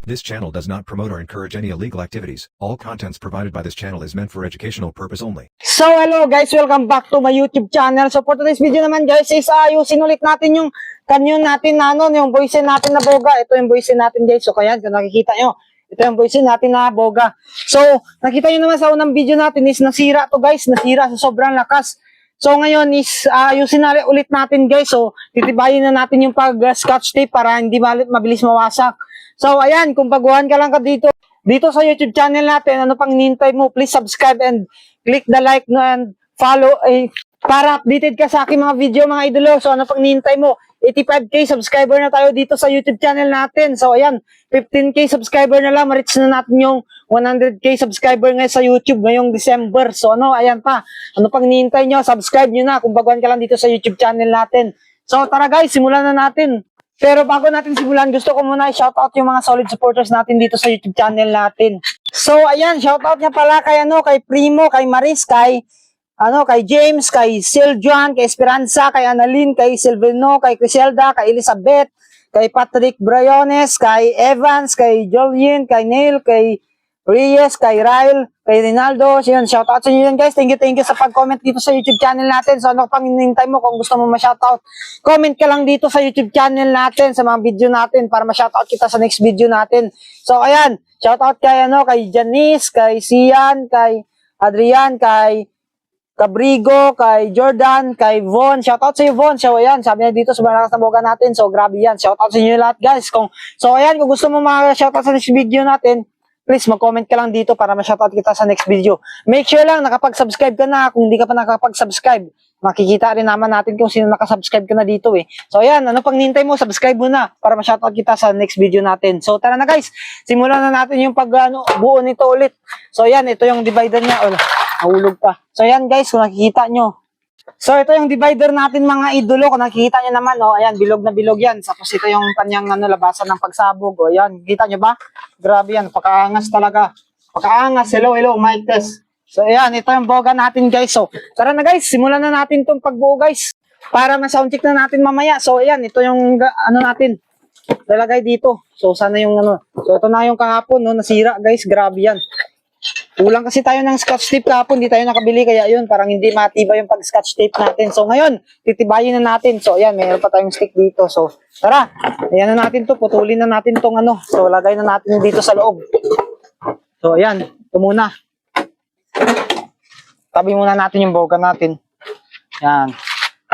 This channel does not promote or encourage any illegal activities. All contents provided by this channel is meant for educational purpose only. So hello guys, welcome back to my YouTube channel. So for today's video naman guys is ayusin ulit natin yung kanyon natin na yung voice natin na boga. Ito yung voice natin guys. So kaya kung nakikita nyo, ito yung voice natin na boga. So nakita nyo naman sa unang video natin is nasira to guys, nasira sa sobrang lakas. So ngayon is ayusin na ulit natin guys. So titibayin na natin yung pag-scotch tape para hindi mabilis mawasak. So ayan, kung baguhan ka lang ka dito sa YouTube channel natin, ano pang hinihintay mo, please subscribe and click the like and follow para updated ka sa aking mga video mga idolo. So ano pang hinihintay mo, 85k subscriber na tayo dito sa YouTube channel natin. So ayan, 15k subscriber na lang, ma-reach na natin yung 100k subscriber ngayon sa YouTube ngayong December. So ano, ayan pa, ano pang hinihintay nyo, subscribe nyo na kung baguhan ka lang dito sa YouTube channel natin. So tara guys, simulan na natin. Pero bago natin simulan, gusto ko muna i-shoutout yung mga solid supporters natin dito sa YouTube channel natin. So, ayan, shoutout niya pala kay kay Primo, kay Maris, kay James, kay Siljuan, kay Esperanza, kay Annalyn, kay Silvino, kay Criselda, kay Elizabeth, kay Patrick Briones, kay Evans, kay Jolien, kay Neil, kay Reyes, kay Ryle, kay Rinaldo. So yun, shoutout sa inyo yun guys. Thank you sa pag-comment dito sa YouTube channel natin. So ano pang hinihintay mo kung gusto mo ma-shoutout? Comment ka lang dito sa YouTube channel natin, sa mga video natin para ma-shoutout kita sa next video natin. So ayan, shoutout kay kay Janice, kay Sian, kay Adrian, kay Cabrigo, kay Jordan, kay Von. Shoutout sa iyo Von. So ayan, sabi niya dito sa malakas na boga natin. So grabe yan. Shoutout sa inyo lahat guys. So ayan, kung gusto mo ma-shoutout sa next video natin, please mag-comment ka lang dito para ma-shoutout kita sa next video. Make sure lang nakapag-subscribe ka na. Kung hindi ka pa nakapag-subscribe, makikita rin naman natin kung sino nakasubscribe ka na dito eh. So ayan, ano pang nintay mo, subscribe mo na para ma-shoutout kita sa next video natin. So tara na guys, simulan na natin yung buo nito ulit. So ayan, ito yung divider niya. Nahulog pa. So ayan guys, kung nakikita nyo. So ito yung divider natin mga idolo. Kung nakikita nyo naman, ayan, bilog na bilog yan. Tapos ito yung kanyang labasan ng pagsabog. Ayan, kita nyo ba? Grabe yan, pakaangas talaga. Pakaangas, hello, mic test. So ayan, ito yung boga natin guys. So tara na guys, simulan na natin itong pagbuo guys. Para ma-soundcheck na natin mamaya. So ayan, ito yung natin. Lalagay dito. So sana yung So ito na yung kahapon, nasira guys, grabe yan. Kulang kasi tayo ng scotch tape kahapon, hindi tayo nakabili kaya yun, parang hindi matibay yung pag-scotch tape natin. So ngayon, titibayin na natin. So ayan, mayroon pa tayong stick dito. So tara, ayan na natin to, putulin na natin tong So lagay na natin dito sa loob. So ayan, ito muna. Tabi muna natin yung boga natin. Yan.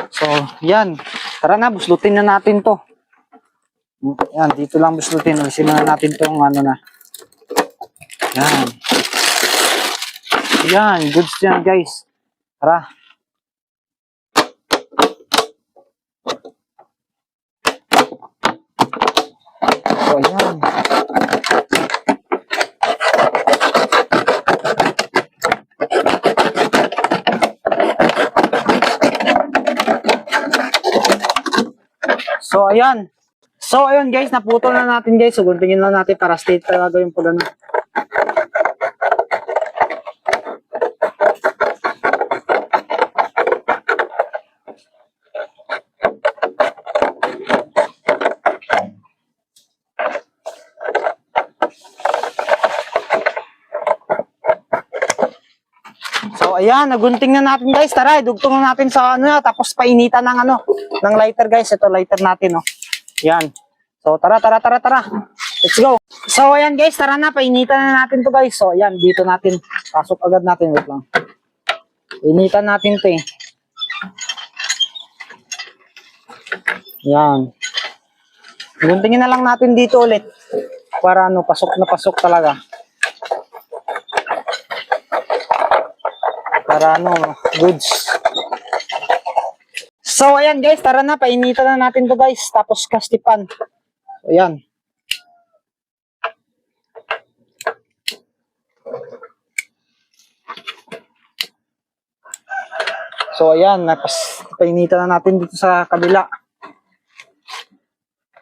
So yan, tara na, buslutin na natin to. Yan, dito lang buslutin. Alisin na natin tong na. Yan. Yan, goods yan guys. Tara. So, ayan. So, ayan. So, ayun guys, naputol na natin guys. So, guntingin lang natin para straight talaga yung pag ayan, nagunting na natin guys. Tara, idugtong na natin sa tapos painitan ng ng lighter guys. Ito lighter natin, Yan. So tara. Let's go. So ayan guys, tara na, painitan na natin to guys. So ayan, dito natin. Pasok agad natin, wait lang. Painitan natin to eh. Yan. Guntingin na lang natin dito ulit. Para pasok na pasok talaga. Para goods. So ayan guys, tara na, painitan na natin to guys. Tapos kastipan. So ayan. So ayan, painitan na natin dito sa kabila.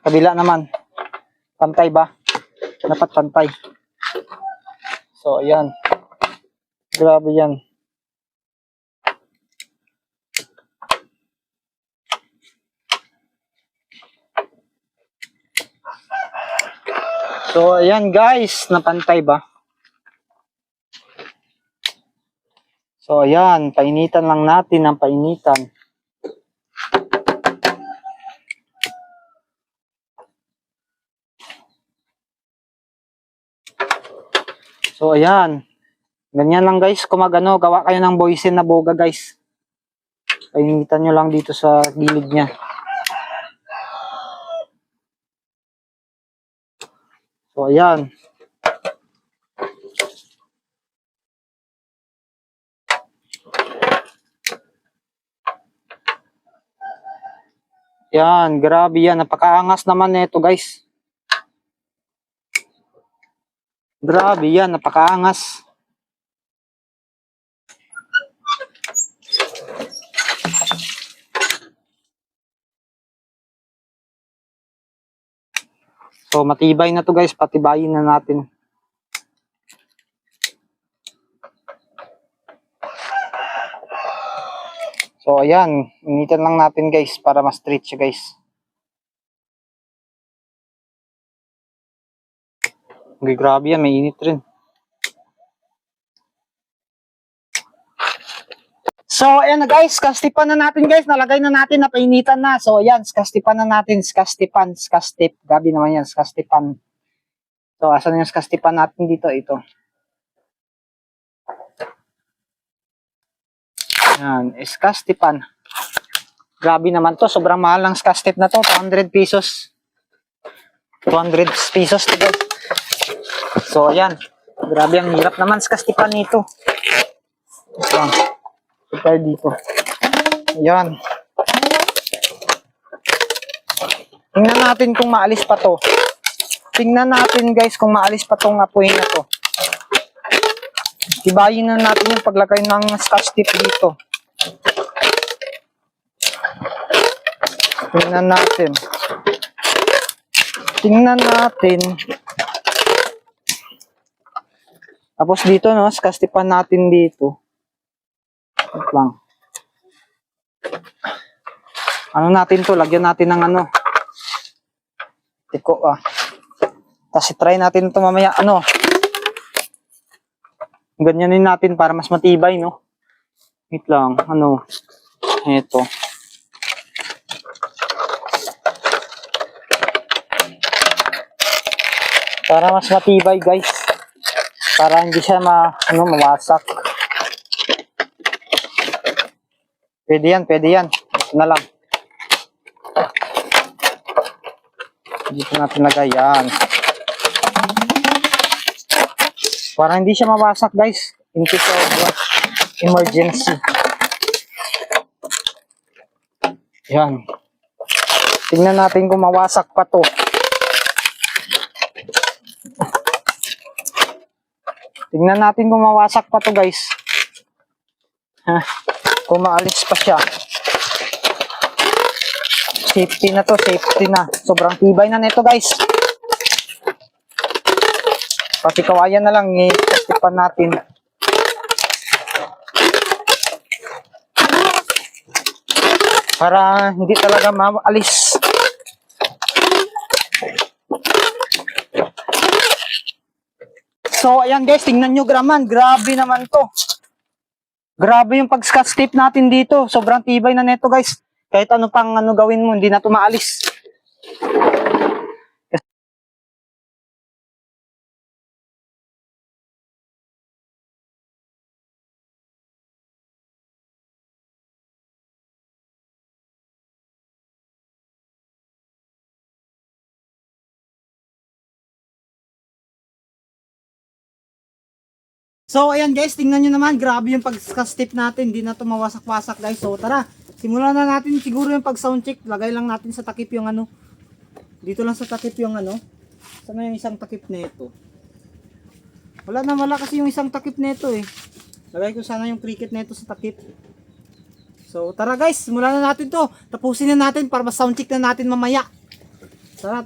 Kabila naman. Pantay ba? Dapat pantay. So ayan. Grabe yan. So, ayan guys, napantay ba? So, ayan, painitan lang natin ang painitan. So, ayan. Ganyan lang guys, kung gawa kayo ng boysen na boga guys. Painitan nyo lang dito sa gilid niya. So, ayan. Yan, grabe yan. Napakaangas naman nito guys. Grabe yan, napakaangas. So, matibay na to guys. Patibayin na natin. So, ayan. Initan lang natin guys para ma-straight siya guys. Okay, grabe yan. May init rin. So, ayan na guys. Skastipan na natin guys. Nalagay na natin na painitan na. So, ayan. Skastipan na natin. Skastip. Gabi naman yan. Skastipan. So, asan yung skastipan natin dito? Ito. Ayan. Skastipan. Grabe naman to. Sobrang mahal ng skastip na to. 200 pesos. 200 pesos to guys. So, ayan. Grabe, ang hirap naman skastipan nito. Ayan. Tayo dito. Ayan. Tingnan natin kung maalis pa to. Tingnan natin guys kung maalis pa tong apoy na to. Ibayin na natin yung paglagay ng scotch tape dito. Tingnan natin. Tingnan natin. Tapos dito no, scotch tapean natin dito. Ito lang. Ano natin to? Lagyan natin ng ano. Tiko Tapos try natin ito mamaya. Ano? Ganyanin natin para mas matibay, no? Wait lang. Ano? Ito. Para mas matibay, guys. Para hindi siya mawasak. Pwede yan, pwede yan. Ito na lang. Dito natin lagay yan. Para hindi siya mawasak guys. In case of emergency. Yan. Tingnan natin kung mawasak pa to. Tingnan natin kung mawasak pa to guys. Kung maalis pa siya. Safety na to, safety na. Sobrang tibay na nito guys. Pati kawayan na lang, i-tipan natin. Para hindi talaga maalis. So, ayan guys, tingnan nyo graman. Grabe naman to. Grabe yung pag-scotch tape natin dito. Sobrang tibay na neto guys. Kahit ano pang gawin mo, hindi na ito maalis. So, ayan guys, tingnan nyo naman. Grabe yung pag-scotch tape natin. Hindi na ito mawasak-wasak guys. So, tara. Simulan na natin siguro yung pag-sound check. Lagay lang natin sa takip yung ano. Dito lang sa takip yung ano. Sana yung isang takip nito. Wala kasi yung isang takip nito eh. Lagay ko sana yung cricket nito sa takip. So, tara guys. Simulan na natin to. Tapusin na natin para ma-sound check na natin mamaya. Tara.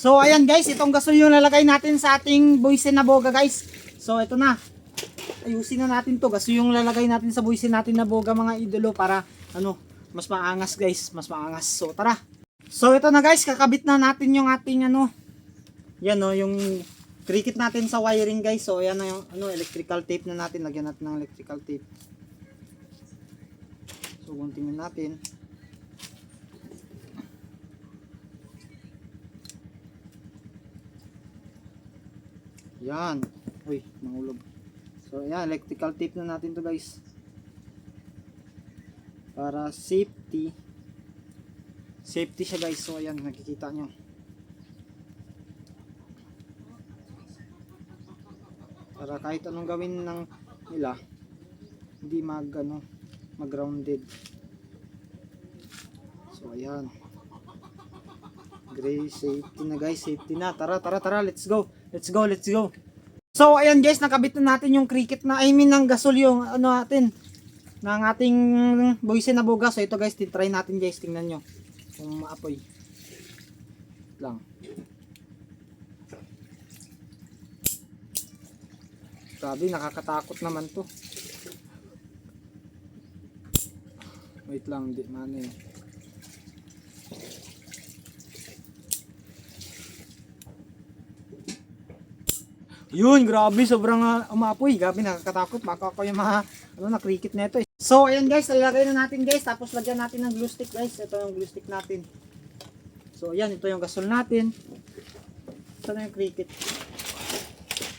So, ayan guys, itong gasol yung lalagay natin sa ating boysen na boga guys. So, ito na. Ayusin na natin to. Gasol yung lalagay natin sa boysen natin na boga mga idolo para mas maangas guys, mas maangas. So, tara. So, ito na guys, kakabit na natin yung ating yan no, yung cricket natin sa wiring guys. So ayan na yung electrical tape na natin. Lagyan natin ng electrical tape. So guntingin natin. Yan. Uy, nahulog. So ayan, electrical tape na natin to guys. Para safety. Safety siya guys. So ayan, nakikita nyo. Para kahit anong gawin ng nila, hindi mag-grounded. So ayan. Gray safety na guys, safety na. Tara, let's go. So ayan guys, nakabit na natin yung cricket na, ng gasol yung natin ng ating buwisin na bugas. So ito guys, try natin guys, tingnan nyo kung maapoy lang. Grabe, nakakatakot naman to. Wait lang, hindi man eh. Yun, grabe, sobrang umapoy. Grabe, nakakatakot. Baka ako yung mga na cricket na ito eh. So, ayan guys, lalagay na natin guys. Tapos lagyan natin ng glue stick guys. Ito yung glue stick natin. So, ayan, ito yung gasol natin. Ito na yung cricket.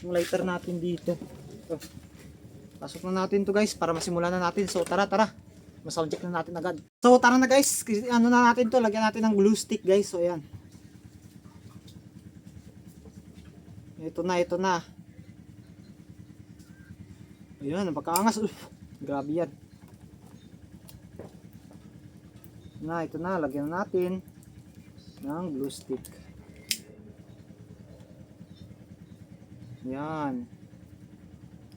Yung lighter natin dito. Ito. Pasok na natin to guys para masimulan na natin. So, tara. Masound check na natin agad. So, tara na guys. Ano na natin to? Lagyan natin ng glue stick guys. So, ayan. Ito na. Ayan, napakaangas. Grabe yan. Ito na. Lagyan natin ng glue stick. Ayan.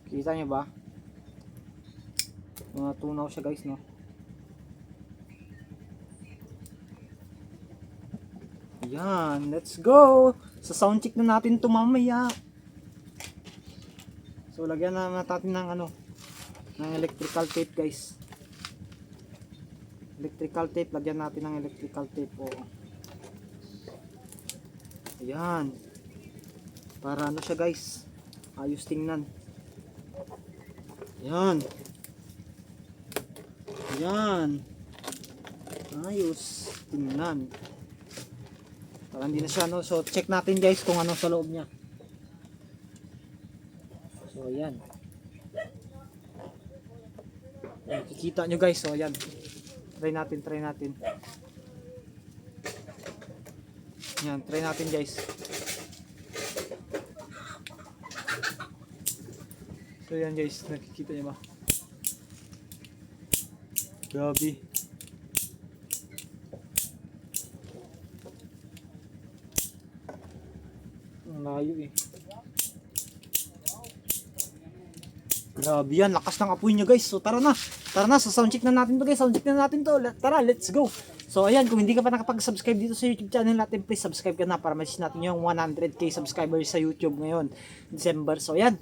Kita nyo ba? Tunaw siya guys, no? Ayan, let's go! Sa sound check na natin ito mamaya. So, lagyan na natin ng ng electrical tape guys. Electrical tape, lagyan natin ng electrical tape. Ayan. Para siya guys. Ayos tingnan. Ayan. Ayos tingnan. Para hindi na siya so check natin guys kung ano sa loob niya. So ayan. Kikita nyo guys. So ayan. Try natin. Ayan, try natin guys. So ayan guys, nakikita nyo ba? Grabe. Layo eh. Grabe yan, lakas ng apoy niya guys. So tara na, sa sound check na natin to guys. Tara, let's go. So ayan, kung hindi ka pa nakapag-subscribe dito sa YouTube channel natin, please subscribe ka na para ma-reach natin yung 100k subscribers sa YouTube ngayon, December. So ayan,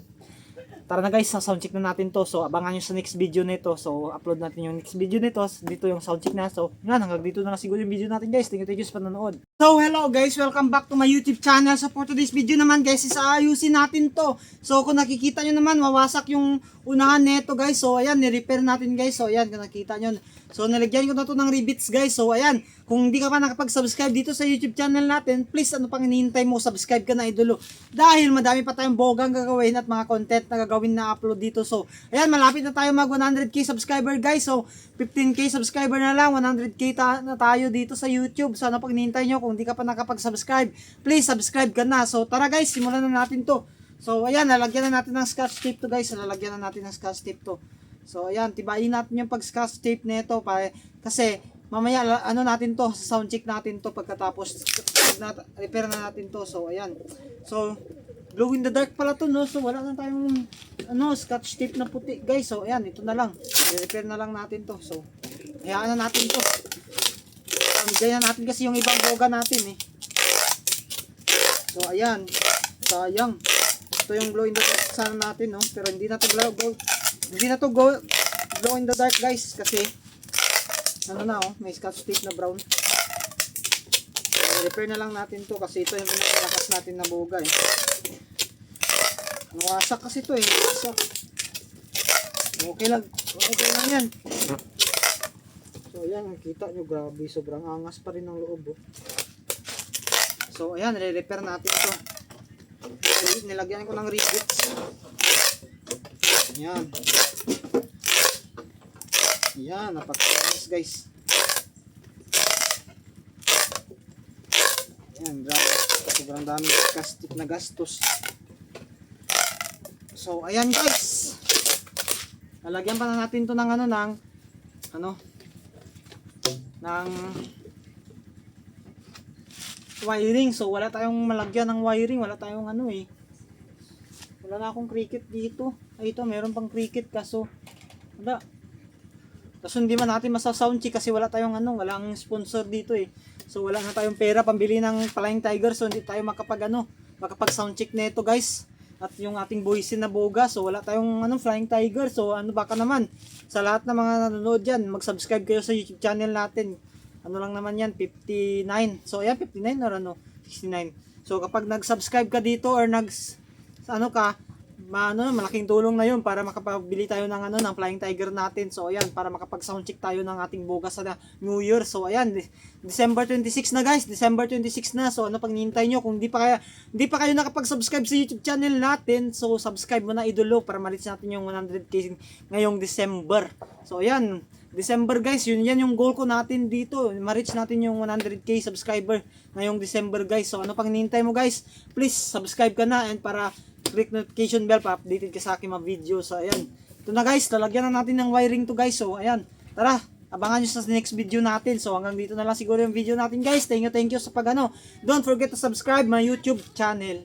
tara na guys, sa sound check na natin to. So abangan nyo sa next video nito. So upload natin yung next video nito. Dito yung sound check na. So yan, hanggang dito na siguro yung video natin guys. Thank you sa panonood. So hello guys, welcome back to my YouTube channel. So for today's video naman guys, is ayusin natin to. So kung nakikita nyo naman, wawasak yung unahan nito guys. So ayan, ni-repair natin guys. So ayan, kung nakikita nyo. So nilagyan ko na to ng rivets guys. So ayan, kung hindi ka pa nakapag-subscribe dito sa YouTube channel natin, please ano pang hinihintay mo, subscribe ka na idolo. Dahil madami pa tayong bogang gagawin at mga content na gagawin na upload dito. So ayan, malapit na tayo mag 100k subscriber guys. So 15k subscriber na lang, 100k na tayo dito sa YouTube. So ano pang hinihintay nyo, kung hindi ka pa nakapag-subscribe, please subscribe ka na. So tara guys, simulan na natin to. So ayan, lalagyan na natin ng scotch tape to guys. Lalagyan na natin ng scotch tape to. So ayan, tibayin natin yung pag-scotch tape nito kasi mamaya natin to, sa sound check natin to pagkatapos repair na natin to. So ayan. So glow in the dark pala to, no. So wala na tayong scotch tape na puti, guys. So ayan, ito na lang. I-repair na lang natin to. So hayaan na natin to. Ganyan natin kasi yung ibang boga natin eh. So ayan. Sayang. Ito yung glow in the dark sana natin, no. Pero hindi na to glow in the dark guys kasi may scotch tape na brown. So, repair na lang natin to kasi ito yung pinakalakas natin na boga eh. Nawasak kasi to eh. Nawasak. Okay lang yan. So ayan, kita nyo, grabe, sobrang angas pa rin ng loob. Oh. So ayan, re-repair natin ito. Nilagyan ko ng rivets. Ayan. Ayan, napakalinis guys. Ayan, grabe. Sobrang dami plastic na gastos. So ayan guys. Lalagyan pa na natin to ng ng wiring. So wala tayong malagyan ng wiring, wala tayong wala na akong cricket dito. Ay ito, meron pang cricket kaso wala. Kaso hindi man natin masa-sound check kasi wala tayong walang sponsor dito eh. So wala na tayong pera pambili ng Flying Tiger, so hindi tayo makapag sound check nito guys. At yung ating Boysen na boga, so wala tayong Flying Tiger. So baka naman sa lahat ng mga nanonood diyan, mag-subscribe kayo sa YouTube channel natin. Lang naman yan, 59. So ayan, 59 or 69. So kapag nag-subscribe ka dito or malaking tulong na yun para makapabili tayo ng Flying Tiger natin. So ayan, para makapag-sound check tayo ng ating boga sa New Year. So ayan, December 26 na guys, December 26 na. So pag nihintay nyo, kung di pa kayo nakapag-subscribe sa YouTube channel natin, so subscribe mo na idolo para ma-reach natin yung 100k ngayong December. So ayan, December guys, yan yung goal ko natin dito, ma-reach natin yung 100k subscriber ngayong December guys. So pang nihintay mo guys, please subscribe ka na and para click notification bell pa updated ka sa aking mga video. So ayan, ito na guys, lalagyan na natin ng wiring to guys. So ayan, tara, abangan nyo sa next video natin. So hanggang dito na lang siguro yung video natin guys. Thank you sa don't forget to subscribe my YouTube channel.